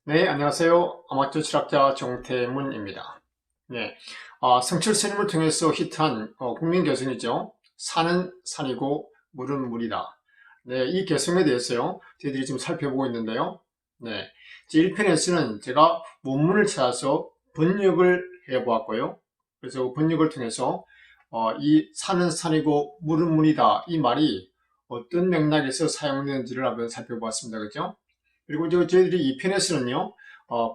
네, 안녕하세요. 아마추어 철학자 정태문입니다. 네, 성철 스님을 통해서 히트한 국민 개성이죠. 산은 산이고 물은 물이다. 네, 이 개성에 대해서요, 저희들이 지금 살펴보고 있는데요. 네, 제1편에서는 제가 원문을 찾아서 번역을 해보았고요. 그래서 번역을 통해서 이 산은 산이고 물은 물이다 이 말이 어떤 맥락에서 사용되는지를 한번 살펴보았습니다. 그죠? 그리고 저희들이 이 편에서는요,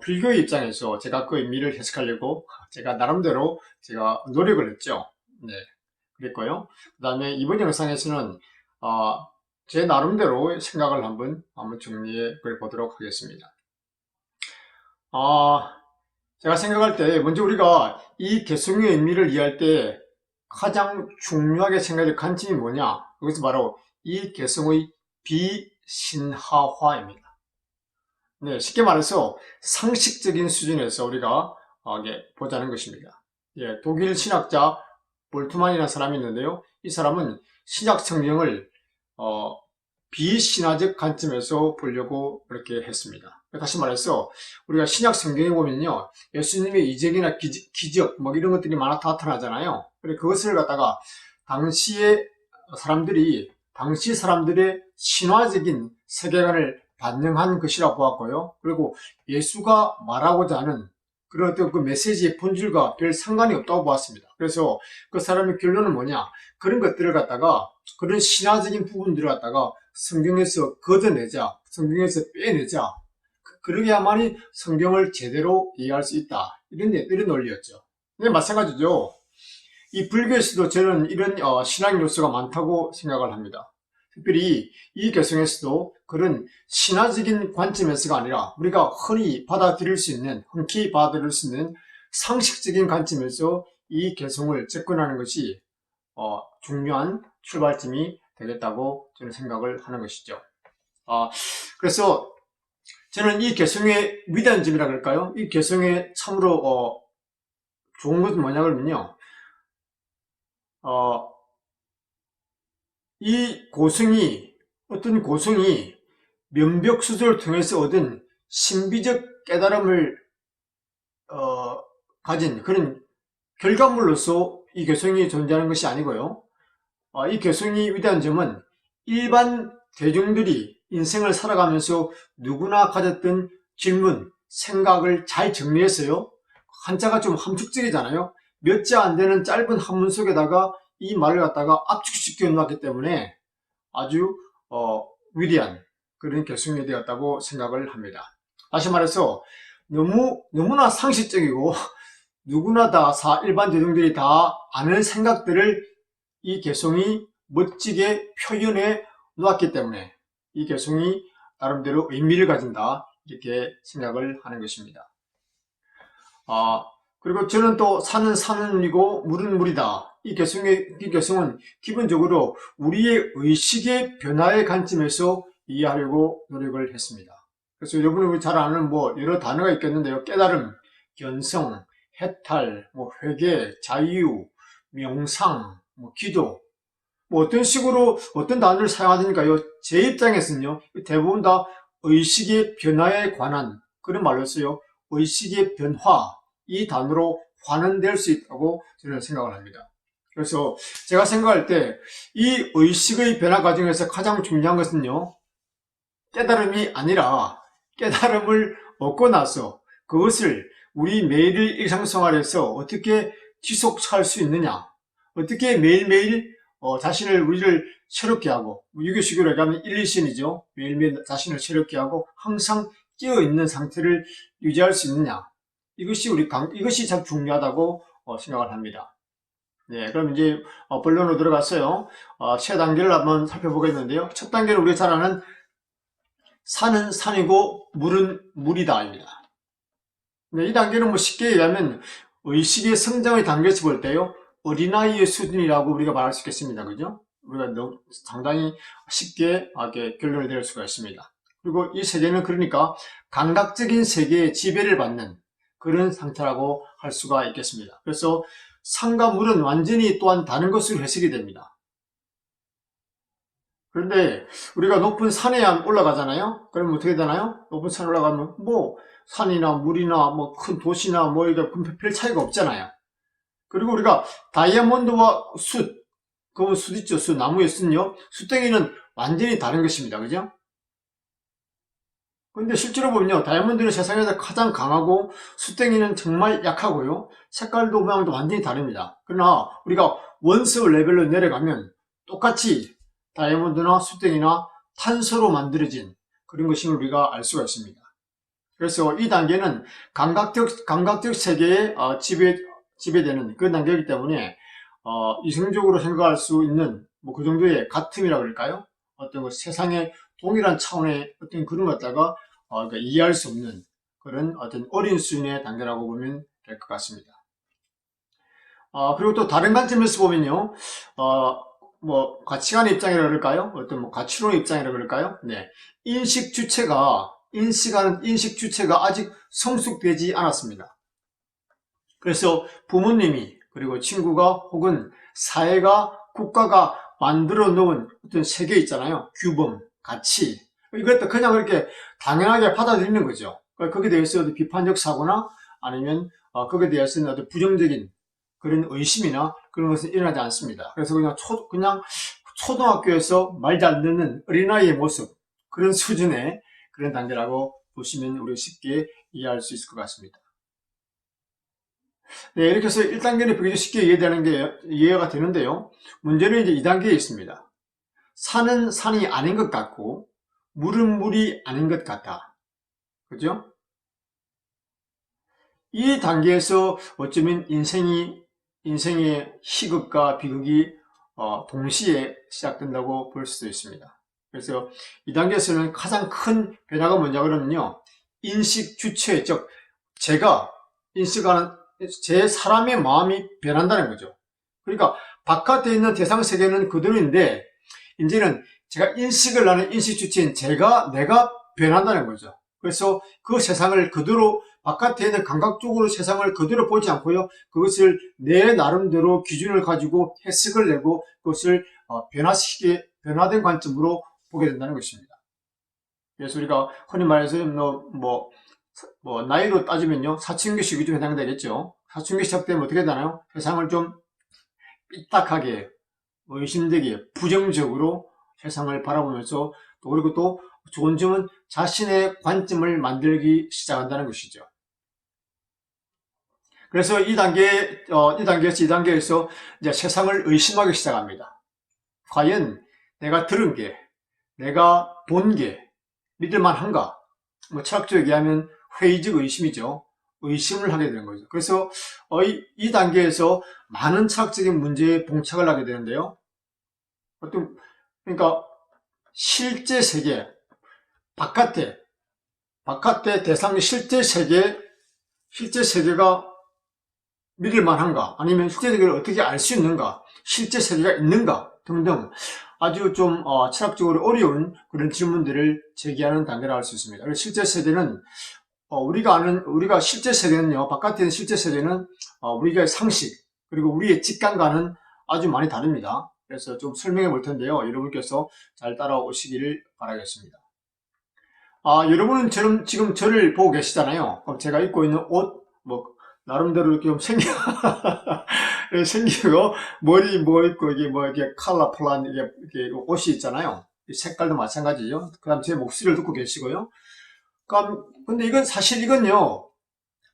불교의 입장에서 제가 그 의미를 해석하려고 제가 나름대로 제가 노력을 했죠. 네, 그랬고요. 그 다음에 이번 영상에서는, 제 나름대로 생각을 한번 정리해 보도록 하겠습니다. 아, 제가 생각할 때, 먼저 우리가 이 개성의 의미를 이해할 때 가장 중요하게 생각할 관점이 뭐냐? 그것은 바로 이 개성의 비신화화입니다. 네, 쉽게 말해서 상식적인 수준에서 우리가 보자는 것입니다. 예, 독일 신학자 볼트만이라는 사람이 있는데요. 이 사람은 신약 성경을 어, 비신화적 관점에서 보려고 그렇게 했습니다. 다시 말해서 우리가 신약 성경에 보면요, 예수님의 이적이나 기적 뭐 이런 것들이 많아 나타나잖아요. 그것을 갖다가 당시의 당시 사람들의 신화적인 세계관을 반영한 것이라 보았고요. 그리고 예수가 말하고자 하는 그런 어떤 그 메시지의 본질과 별 상관이 없다고 보았습니다. 그래서 그 사람의 결론은 뭐냐? 그런 것들을 갖다가, 그런 신화적인 부분들을 갖다가 성경에서 걷어내자, 성경에서 빼내자. 그러게야만이 성경을 제대로 이해할 수 있다. 이런 논리였죠. 근데 마찬가지죠. 이 불교에서도 저는 이런 신앙 요소가 많다고 생각을 합니다. 특별히 이 개성에서도 그런 신화적인 관점에서가 아니라 우리가 흔히 흔쾌히 받아들일 수 있는 상식적인 관점에서 이 개성을 접근하는 것이 중요한 출발점이 되겠다고 저는 생각을 하는 것이죠. 그래서 저는 이 개성의 위대한 점이라 그럴까요? 이 개성의 참으로 좋은 것은 뭐냐 그러면요. 어, 어떤 고성이 면벽수술을 통해서 얻은 신비적 깨달음을 가진 그런 결과물로서 이 개성이 존재하는 것이 아니고요. 이 개성이 위대한 점은 일반 대중들이 인생을 살아가면서 누구나 가졌던 질문, 생각을 잘 정리했어요. 한자가 좀 함축적이잖아요. 몇 자 안 되는 짧은 한문 속에다가 이 말을 갖다가 압축시켜 놓았기 때문에 아주 위대한 그런 개성이 되었다고 생각을 합니다. 다시 말해서 너무나 상식적이고 누구나 다 일반 대중들이 다 아는 생각들을 이 개성이 멋지게 표현해 놓았기 때문에 이 개성이 나름대로 의미를 가진다 이렇게 생각을 하는 것입니다. 그리고 저는 또 산은 산이고 물은 물이다. 이 개성은 기본적으로 우리의 의식의 변화의 관점에서 이해하려고 노력을 했습니다. 그래서 여러분이 잘 아는 여러 단어가 있겠는데요. 깨달음, 견성, 해탈, 회개, 자유, 명상, 기도, 어떤 식으로 어떤 단어를 사용하니까요. 제 입장에서는요. 대부분 다 의식의 변화에 관한 그런 말로 써요. 의식의 변화, 이 단어로 환원될 수 있다고 저는 생각을 합니다. 그래서 제가 생각할 때 이 의식의 변화 과정에서 가장 중요한 것은요. 깨달음이 아니라 깨달음을 얻고 나서 그것을 우리 매일 일상생활에서 어떻게 지속할 수 있느냐, 어떻게 매일매일 우리를 새롭게 하고, 유교식으로 얘기하면 일리신이죠. 매일매일 자신을 새롭게 하고 항상 깨어있는 상태를 유지할 수 있느냐, 이것이 참 중요하다고 생각을 합니다. 네, 그럼 이제 본론으로 들어갔어요. 세 단계를 한번 살펴보겠는데요. 첫 단계는 우리가 잘 아는 산은 산이고 물은 물이다입니다. 네, 이 단계는 쉽게 얘기하면 의식의 성장의 단계에서 볼 때요. 어린아이의 수준이라고 우리가 말할 수 있겠습니다. 그죠? 우리가 상당히 쉽게 결론을 내릴 수가 있습니다. 그리고 이 세계는 그러니까 감각적인 세계의 지배를 받는 그런 상태라고 할 수가 있겠습니다. 그래서 산과 물은 완전히 또한 다른 것으로 해석이 됩니다. 그런데 우리가 높은 산에 올라가잖아요. 그러면 어떻게 되나요? 높은 산에 올라가면 뭐 산이나 물이나 뭐 큰 도시나 뭐 이게 별 차이가 없잖아요. 그리고 우리가 다이아몬드와 숯, 그 숯 있죠? 숯, 나무의 숯요. 숯덩이는 완전히 다른 것입니다. 그죠? 근데 실제로 보면요, 다이아몬드는 세상에서 가장 강하고 숯덩이는 정말 약하고요. 색깔도 모양도 완전히 다릅니다. 그러나 우리가 원스 레벨로 내려가면 똑같이 다이아몬드나 숯덩이나 탄소로 만들어진 그런 것임을 우리가 알 수가 있습니다. 그래서 이 단계는 감각적 세계에 지배되는 그런 단계이기 때문에 이성적으로 생각할 수 있는 뭐 그 정도의 같음이라고 할까요? 어떤 그 세상의 동일한 차원의 어떤 그런 것 갖다가 그러니까 이해할 수 없는 그런 어떤 어린 수준의 단계라고 보면 될 것 같습니다. 그리고 또 다른 관점에서 보면요, 뭐 가치관의 입장이라 그럴까요? 어떤 뭐 가치론의 입장이라 그럴까요? 네, 인식 주체가 아직 성숙되지 않았습니다. 그래서 부모님이 그리고 친구가 혹은 사회가 국가가 만들어 놓은 어떤 세계 있잖아요. 규범, 가치, 이것도 그냥 그렇게 당연하게 받아들이는 거죠. 거기에 대해서 비판적 사고나 아니면 거기에 대해서는 어떤 부정적인 그런 의심이나 그런 것은 일어나지 않습니다. 그래서 그냥 초등학교에서 말 잘 듣는 어린아이의 모습, 그런 수준의 그런 단계라고 보시면 우리가 쉽게 이해할 수 있을 것 같습니다. 네, 이렇게 해서 1단계는 비교적 쉽게 이해가 되는데요. 문제는 이제 2단계에 있습니다. 산은 산이 아닌 것 같고, 물은 물이 아닌 것 같다. 그죠? 이 단계에서 어쩌면 인생의 희극과 비극이 동시에 시작된다고 볼 수도 있습니다. 그래서 이 단계에서는 가장 큰 변화가 뭐냐 그러면요. 인식 주체, 즉 제가 인식하는 제 사람의 마음이 변한다는 거죠. 그러니까 바깥에 있는 대상 세계는 그대로인데 이제는 제가 인식을 하는 인식 주체인 내가 변한다는 거죠. 그래서 그 세상을 그대로 바깥에 있는 감각적으로 세상을 그대로 보지 않고요. 그것을 내 나름대로 기준을 가지고 해석을 내고 그것을 변화된 관점으로 보게 된다는 것입니다. 그래서 우리가 흔히 말해서 나이로 따지면요. 사춘기 시기 좀 해당되겠죠. 사춘기 시작되면 어떻게 되나요? 세상을 좀 삐딱하게, 의심되게, 부정적으로 세상을 바라보면서 그리고 또 좋은 점은 자신의 관점을 만들기 시작한다는 것이죠. 그래서 이 단계에서 2단계에서 이제 세상을 의심하기 시작합니다. 과연 내가 들은 게, 내가 본 게 믿을만한가? 뭐 철학적으로 얘기하면 회의적 의심이죠. 의심을 하게 되는 거죠. 그래서 이 단계에서 많은 철학적인 문제에 봉착을 하게 되는데요. 그러니까 실제 세계, 바깥에 대상 실제 세계가 믿을 만한가? 아니면 실제 세계를 어떻게 알 수 있는가? 실제 세계가 있는가? 등등 아주 좀 철학적으로 어려운 그런 질문들을 제기하는 단계라 할 수 있습니다. 그래서 실제 세계는 우리가 실제 세계는요, 바깥에 있는 실제 세계는 우리가 상식 그리고 우리의 직감과는 아주 많이 다릅니다. 그래서 좀 설명해 볼 텐데요. 여러분께서 잘 따라오시기를 바라겠습니다. 여러분은 지금 저를 보고 계시잖아요. 그럼 제가 입고 있는 옷, 나름대로 이렇게 좀 생기고, 머리 입고, 이게 컬러풀한, 이게 옷이 있잖아요. 색깔도 마찬가지죠. 그 다음 제 목소리를 듣고 계시고요. 근데 이건요,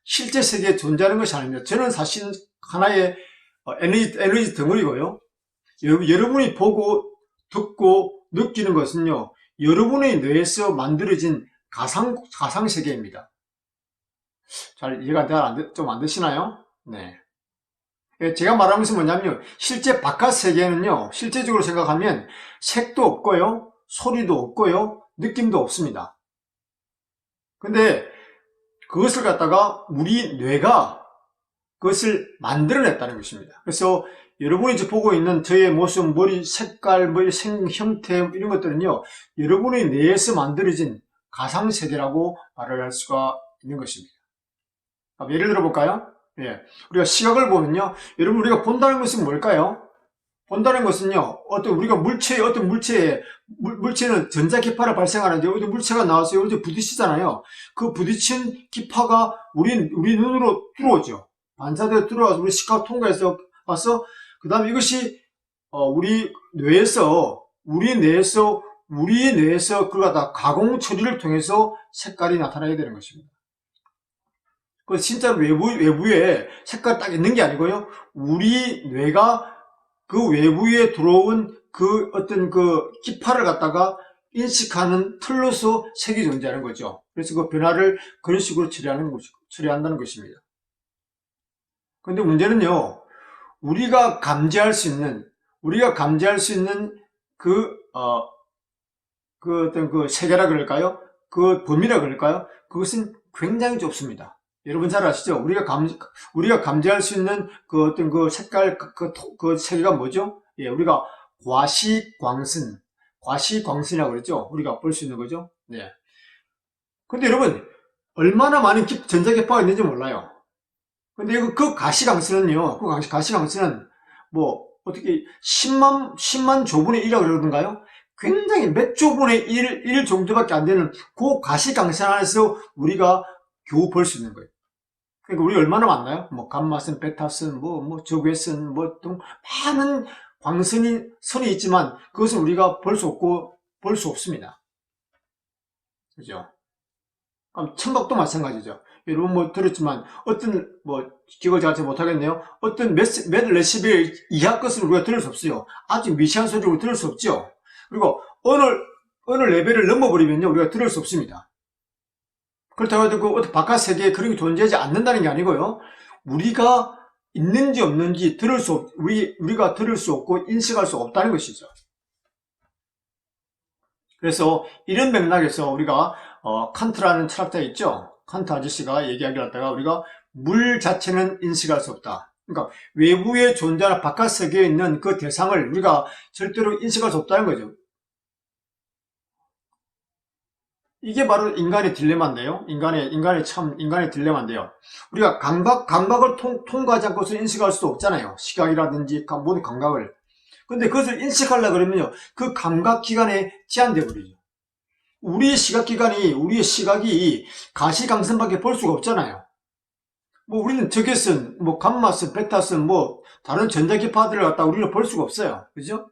실제 세계에 존재하는 것이 아닙니다. 저는 사실 하나의 에너지 덩어리고요. 여러분이 보고, 듣고, 느끼는 것은요, 여러분의 뇌에서 만들어진 가상 세계입니다. 잘 이해가 좀 안 되시나요? 네. 제가 말하는 것은 뭐냐면요. 실제 바깥 세계는요, 실제적으로 생각하면 색도 없고요, 소리도 없고요, 느낌도 없습니다. 근데 그것을 갖다가 우리 뇌가 그것을 만들어냈다는 것입니다. 그래서 여러분이 지금 보고 있는 저의 모습, 머리 색깔, 머리 형태 이런 것들은요, 여러분의 뇌에서 만들어진 가상세계라고 말을 할 수가 있는 것입니다. 예를 들어 볼까요? 예. 우리가 시각을 보면요. 여러분, 우리가 본다는 것은 뭘까요? 본다는 것은요, 우리가 물체는 전자기파를 발생하는데, 어디 물체가 나와서 어디 부딪히잖아요. 그 부딪힌 기파가 우리 눈으로 들어오죠. 반사되어 들어와서 우리 시각 통과해서 와서, 그 다음에 이것이, 우리 뇌에서 그걸 다 가공 처리를 통해서 색깔이 나타나게 되는 것입니다. 그 진짜 외부에 색깔 딱 있는 게 아니고요. 우리 뇌가 그 외부에 들어온 그 어떤 그 기파를 갖다가 인식하는 틀로서 색이 존재하는 거죠. 그래서 그 변화를 그런 식으로 처리한다는 것입니다. 그런데 문제는요, 우리가 감지할 수 있는 그 어떤 그 세계라 그럴까요? 그 범위라 그럴까요? 그것은 굉장히 좁습니다. 여러분 잘 아시죠? 우리가 감지할 수 있는 그 어떤 그 색깔, 그 세계가 뭐죠? 예, 우리가 과시광선이라고 그랬죠? 우리가 볼 수 있는 거죠? 네. 근데 여러분, 얼마나 많은 전자기파가 있는지 몰라요. 근데 그 가시광선은요, 가시광선은 뭐, 어떻게 10만 조분의 1이라고 그러던가요? 굉장히 몇 조분의 1 정도밖에 안 되는 그 가시광선 안에서 우리가 겨우 볼 수 있는 거예요. 그러니까 우리 얼마나 많나요? 뭐 감마선, 베타선, 적외선, 등 많은 선이 있지만 그것은 우리가 볼 수 없습니다. 그죠? 청각도 마찬가지죠. 여러분 들었지만 기억을 잘 못하겠네요. 어떤 몇 레시벨 이하 것을 우리가 들을 수 없어요. 아주 미세한 소리로 들을 수 없죠. 그리고 어느 레벨을 넘어버리면요, 우리가 들을 수 없습니다. 그렇다고 해도 그 바깥 세계에 그런 게 존재하지 않는다는 게 아니고요. 우리가 있는지 없는지 우리가 들을 수 없고 인식할 수 없다는 것이죠. 그래서 이런 맥락에서 우리가 칸트라는 철학자 있죠. 칸트 아저씨가 얘기하기를 하다가 우리가 물 자체는 인식할 수 없다. 그러니까 외부에 존재하는 바깥 세계에 있는 그 대상을 우리가 절대로 인식할 수 없다는 거죠. 이게 바로 인간의 딜레마인데요. 인간의 딜레마인데요. 우리가 감각을 통과하지 않고서 인식할 수도 없잖아요. 시각이라든지 모든 감각을. 근데 그것을 인식하려고 그러면요, 그 감각 기관에 제한돼 버리죠. 우리의 시각이 가시광선밖에 볼 수가 없잖아요. 우리는 적외선, 감마선, 베타선, 다른 전자기파들을 갖다 우리는 볼 수가 없어요. 그죠?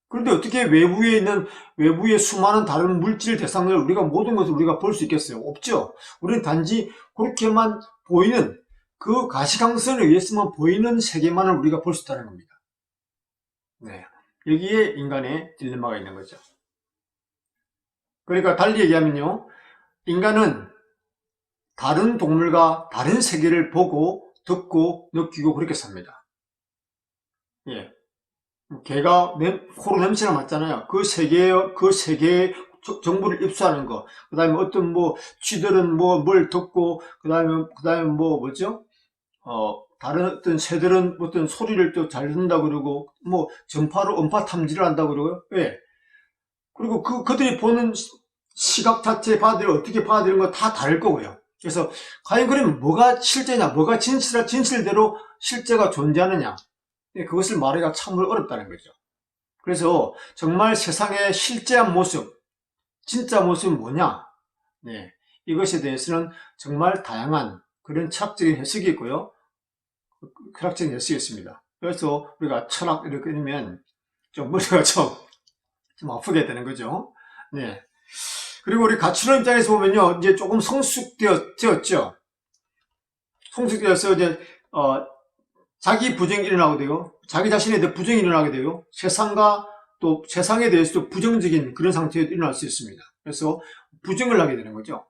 그런데 어떻게 외부의 수많은 다른 물질 대상을 모든 것을 우리가 볼 수 있겠어요? 없죠. 우리는 단지 그렇게만 보이는 그 가시광선에 의해서만 보이는 세계만을 우리가 볼 수 있다는 겁니다. 네. 여기에 인간의 딜레마가 있는 거죠. 그러니까 달리 얘기하면요, 인간은 다른 동물과 다른 세계를 보고 듣고 느끼고 그렇게 삽니다. 예. 개가 코로 냄새가 맡잖아요. 그 세계의 정보를 입수하는 거. 그 다음에 어떤 쥐들은 뭘 듣고, 그 다음에 뭐죠? 다른 어떤 새들은 어떤 소리를 또 잘 듣는다 그러고, 전파로 음파 탐지를 한다 그러고요. 예. 그리고 그들이 보는 시각 자체 어떻게 받아들이는 건 다 다를 거고요. 그래서, 과연 그러면 뭐가 실제냐, 뭐가 진실대로 실제가 존재하느냐. 그것을 말하기가 참으로 어렵다는 거죠. 그래서 정말 세상의 실제한 모습, 진짜 모습은 뭐냐? 네, 이것에 대해서는 정말 다양한 그런 철학적인 해석이 있고요. 철학적인 해석이 있습니다. 그래서 우리가 철학 이렇게 되면 좀 머리가 좀 아프게 되는 거죠. 네. 그리고 우리 가출원 입장에서 보면요, 이제 조금 성숙되었죠. 성숙되어서 이제 자기 부정이 일어나게 되고, 자기 자신에 대해 부정이 일어나게 되고, 또 세상에 대해서도 부정적인 그런 상태에 일어날 수 있습니다. 그래서 부정을 하게 되는 거죠.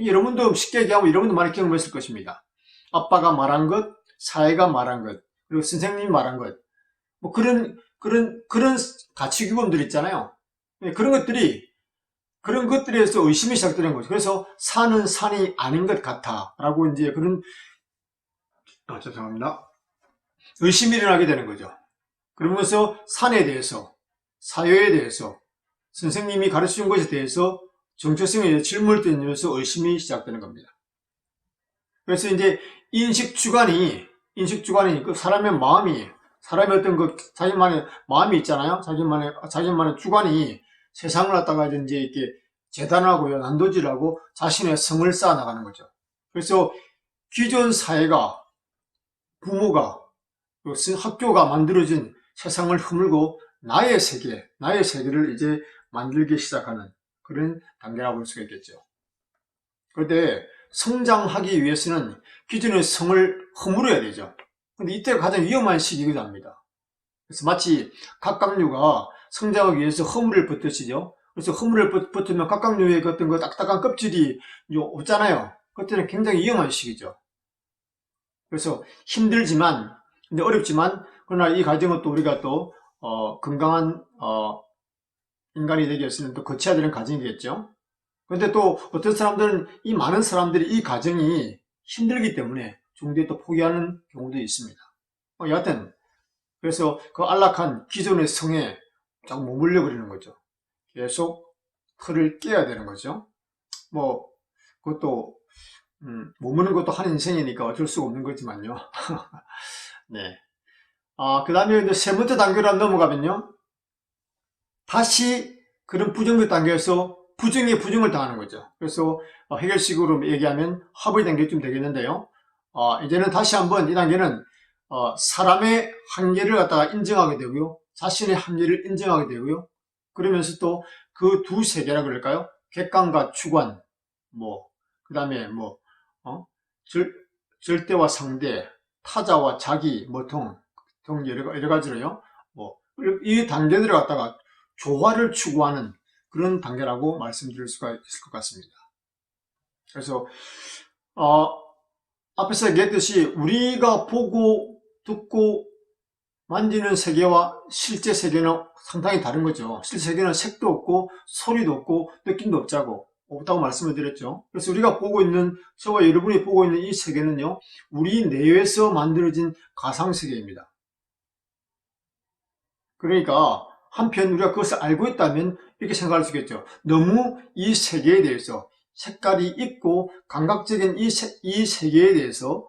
여러분도 쉽게 얘기하면 여러분도 많이 경험했을 것입니다. 아빠가 말한 것, 사회가 말한 것, 그리고 선생님이 말한 것, 그런 가치규범들 있잖아요. 그런 것들에서 의심이 시작되는 거죠. 그래서 산은 산이 아닌 것 같아. 라고 이제 죄송합니다. 의심이 일어나게 되는 거죠. 그러면서 산에 대해서, 사회에 대해서, 선생님이 가르쳐준 것에 대해서 정체성에 대해 질문을 던지면서 의심이 시작되는 겁니다. 그래서 이제 인식주관이 그 사람의 마음이 사람의 어떤 그 자기만의 마음이 있잖아요. 자기만의 주관이 세상을 갖다가 이제 이렇게 재단하고요, 난도질하고 자신의 성을 쌓아 나가는 거죠. 그래서 기존 사회가, 부모가, 학교가 만들어진 세상을 허물고 나의 세계를 이제 만들기 시작하는 그런 단계라고 볼 수가 있겠죠. 그런데 성장하기 위해서는 기존의 성을 허물어야 되죠. 근데 이때가 가장 위험한 시기이기도 합니다. 그래서 마치 갑각류가 성장하기 위해서 허물을 벗듯이죠. 그래서 허물을 벗으면 갑각류의 어떤 그 딱딱한 껍질이 없잖아요. 그때는 굉장히 위험한 시기죠. 그래서 힘들지만, 근데 어렵지만, 그러나 이 과정은 또 우리가 또 건강한 인간이 되기 위해서는 또 거쳐야 되는 과정이겠죠. 근데 또 어떤 사람들은, 이 많은 사람들이 이 과정이 힘들기 때문에 중도에 또 포기하는 경우도 있습니다. 여하튼 그래서 그 안락한 기존의 성에 자꾸 머물려 버리는 거죠. 계속 틀을 깨야 되는 거죠. 뭐 그것도 머무는 것도 한 인생이니까 어쩔 수가 없는 거지만요. 네. 그 다음에 이제 세 번째 단계로 넘어가면요, 다시 그런 부정적 단계에서 부정에 부정을 당하는 거죠. 그래서 해결식으로 얘기하면 합의 단계쯤 되겠는데요. 이제는 다시 한번 이 단계는 사람의 한계를 갖다가 인정하게 되고요, 자신의 한계를 인정하게 되고요, 그러면서 또 그 두 세계라 그럴까요? 객관과 주관, 그 다음에 절대와 상대, 타자와 자기, 등 여러 가지로요, 이 단계들을 갖다가 조화를 추구하는 그런 단계라고 말씀드릴 수가 있을 것 같습니다. 그래서 앞에서 얘기했듯이 우리가 보고 듣고 만지는 세계와 실제 세계는 상당히 다른 거죠. 실제 세계는 색도 없고 소리도 없고 느낌도 없다고 말씀을 드렸죠. 그래서 우리가 보고 있는, 저와 여러분이 보고 있는 이 세계는요, 우리 내에서 만들어진 가상세계입니다. 그러니까 한편 우리가 그것을 알고 있다면 이렇게 생각할 수 있겠죠. 너무 이 세계에 대해서, 색깔이 있고 감각적인 이 세계에 대해서,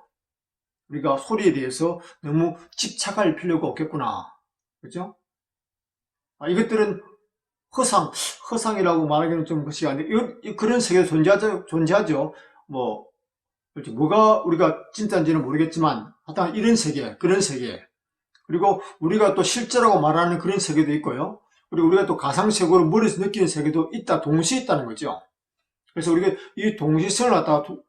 우리가 소리에 대해서 너무 집착할 필요가 없겠구나. 그렇죠? 이것들은 허상이라고 말하기는 좀 그것이 아닌데, 그런 세계도 존재하죠. 뭐가 우리가 진짜인지는 모르겠지만, 하여튼 이런 세계, 그런 세계, 그리고 우리가 또 실제라고 말하는 그런 세계도 있고요. 그리고 우리가 또 가상세계로 머리에서 느끼는 세계도 동시에 있다는 거죠. 그래서 우리가 이 동시성을 갖다가 두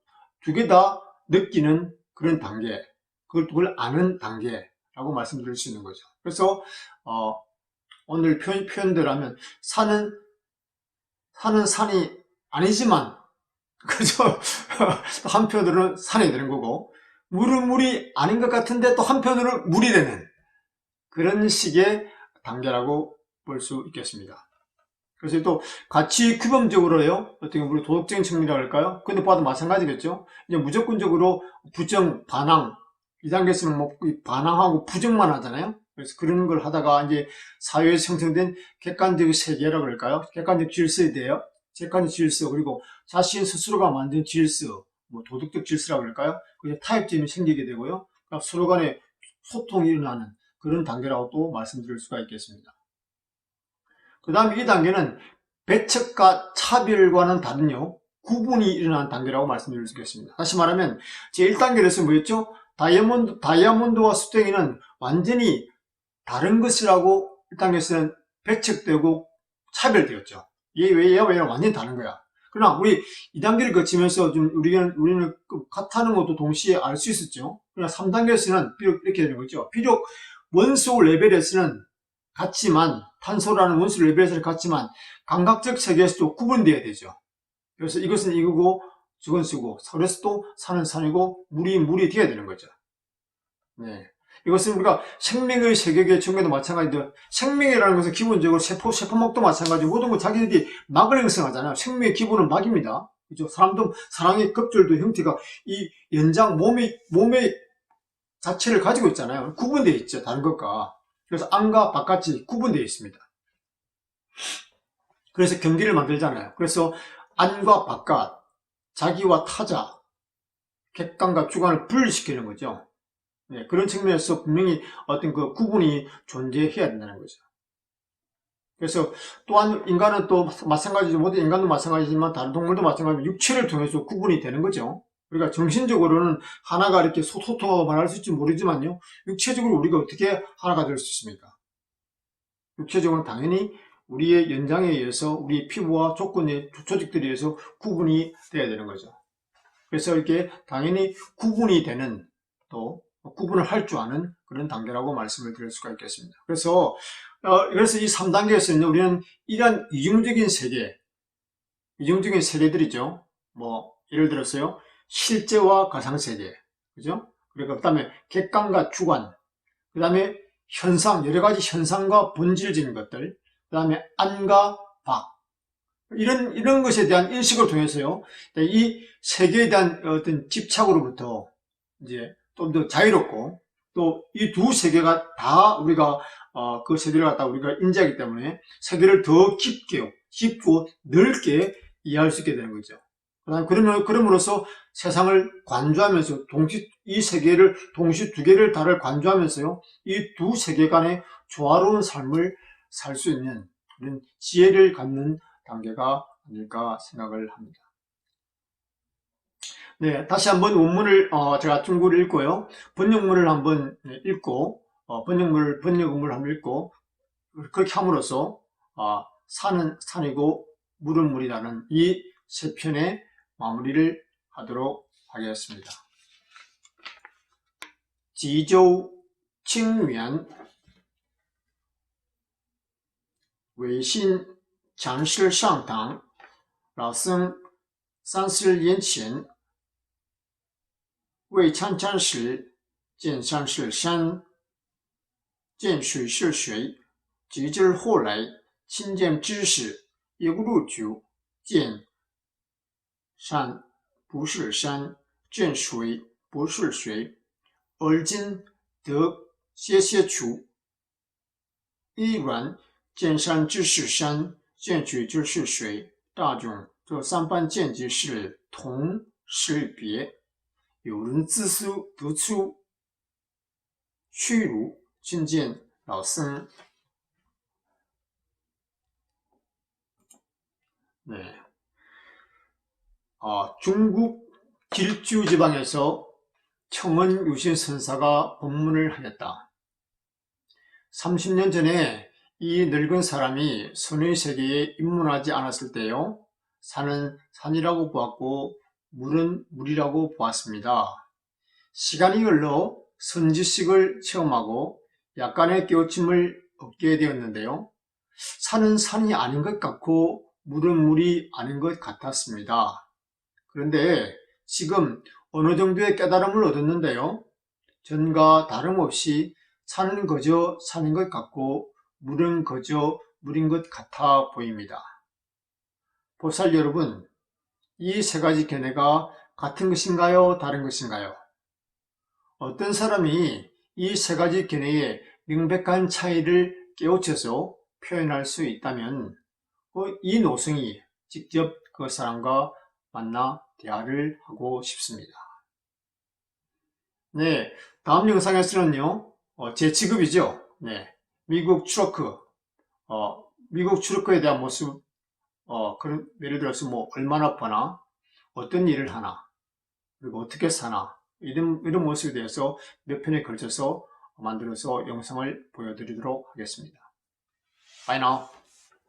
개 다 느끼는 그런 단계, 그걸 아는 단계라고 말씀드릴 수 있는 거죠. 그래서 오늘 표현대로 하면 산은 산이 아니지만, 그죠? 또 한편으로는 산이 되는 거고, 물은 물이 아닌 것 같은데 또 한편으로는 물이 되는 그런 식의 단계라고 볼 수 있겠습니다. 그래서 또 같이 규범적으로요, 어떻게 우리 도덕적인 측면이라고 할까요? 근데 봐도 마찬가지겠죠. 이제 무조건적으로 부정, 반항, 이 단계에서는 반항하고 부정만 하잖아요. 그래서 그런 걸 하다가 이제 사회에서 형성된 객관적 세계라고 할까요? 객관적 질서에 대해요. 객관적 질서, 그리고 자신 스스로가 만든 질서, 도덕적 질서라고 할까요? 그게 타협점이 생기게 되고요. 그러니까 서로 간에 소통이 일어나는 그런 단계라고 또 말씀드릴 수가 있겠습니다. 그 다음에 이 단계는 배척과 차별과는 다른요, 구분이 일어나는 단계라고 말씀드릴 수 있겠습니다. 다시 말하면 제1단계에서 뭐였죠? 다이아몬드와 수땡이는 완전히 다른 것이라고 1단계에서는 배척되고 차별되었죠. 얘와 얘는 완전히 다른 거야. 그러나 우리 2단계를 거치면서 좀 우리는 같다는 것도 동시에 알 수 있었죠. 그러나 3단계에서는 비록 이렇게 되는 거죠. 비록 원소 레벨에서는 같지만, 탄소라는 원소 레벨에서는 같지만 감각적 세계에서도 구분되어야 되죠. 그래서 이것은 이거고 저건 저고, 그래서 또 산은 산이고 물이 되어야 되는 거죠. 네. 이것은 우리가 생명의 세계의 전개도 마찬가지인데, 생명이라는 것은 기본적으로 세포막도 마찬가지고, 모든 건 자기들이 막을 형성하잖아요. 생명의 기본은 막입니다. 그죠? 사랑의 급절도 형태가 이 연장 몸의 자체를 가지고 있잖아요. 구분되어 있죠, 다른 것과. 그래서 안과 바깥이 구분되어 있습니다. 그래서 경계를 만들잖아요. 그래서 안과 바깥, 자기와 타자, 객관과 주관을 분리시키는 거죠. 네, 그런 측면에서 분명히 어떤 그 구분이 존재해야 된다는 거죠. 그래서 또한 인간은 또 마찬가지죠. 모든 인간도 마찬가지지만 다른 동물도 마찬가지로 육체를 통해서 구분이 되는 거죠. 우리가 정신적으로는 하나가 이렇게 소통하고 말할 수 있을지 모르지만요. 육체적으로 우리가 어떻게 하나가 될 수 있습니까? 육체적으로는 당연히 우리의 연장에 의해서 우리 피부와 조건의 조직들에 의해서 구분이 돼야 되는 거죠. 그래서 이렇게 당연히 구분이 되는 또 구분을 할 줄 아는 그런 단계라고 말씀을 드릴 수가 있겠습니다. 그래서 이 3단계에서는 우리는 이러한 이중적인 세계들이죠. 뭐 예를 들어서요, 실제와 가상세계, 그죠? 그리고 그다음에 객관과 주관, 그다음에 현상, 여러 가지 현상과 본질적인 것들, 그다음에 안과 박, 이런 것에 대한 인식을 통해서요, 이 세계에 대한 어떤 집착으로부터 이제 좀 더 자유롭고, 또 이 두 세계가 다 우리가 그 세계를 갖다 우리가 인지하기 때문에 세계를 더 깊고 넓게 이해할 수 있게 되는 거죠. 그럼으로써 세상을 관조하면서 이 세계를 동시 두 개를 다를 관조하면서요, 이 두 세계 간의 조화로운 삶을 살 수 있는 그런 지혜를 갖는 단계가 아닐까 생각을 합니다. 네, 다시 한번 원문을 제가 중국어를 읽고요. 번역문을 한번 읽고 번역문을 한번 읽고 그렇게 함으로써 산은 산이고 물은 물이라는 이 세 편의 마무리를 하도록 하겠습니다. 지조 칭yuan 웨이신 장실 상당 老僧30年前为参禅时见山是山，见水是水，直至后来亲见知识，一入就见山不是山，见水不是水，而今得些处，依然见山就是山，见水就是水。大众这三般见解是同是别，有人自私得出虚如亲见老僧。 네. 중국 길주 지방에서 청은 유신 선사가 법문을 하였다. 30년 전에 이 늙은 사람이 선의 세계에 입문하지 않았을 때요, 산은 산이라고 보았고 물은 물이라고 보았습니다. 시간이 흘러 선지식을 체험하고 약간의 깨우침을 얻게 되었는데요, 산은 산이 아닌 것 같고 물은 물이 아닌 것 같았습니다. 그런데 지금 어느 정도의 깨달음을 얻었는데요, 전과 다름없이 산은 그저 산인 것 같고 물은 그저 물인 것 같아 보입니다. 보살 여러분, 이 세 가지 견해가 같은 것인가요? 다른 것인가요? 어떤 사람이 이 세 가지 견해의 명백한 차이를 깨우쳐서 표현할 수 있다면 이 노승이 직접 그 사람과 만나 대화를 하고 싶습니다. 네, 다음 영상에서는요, 제 직업이죠. 네, 미국 트러크에 대한 모습, 그런, 예를 들어서 뭐 얼마나 버나, 어떤 일을 하나, 그리고 어떻게 사나, 이런 모습에 대해서 몇 편에 걸쳐서 만들어서 영상을 보여드리도록 하겠습니다. Bye now.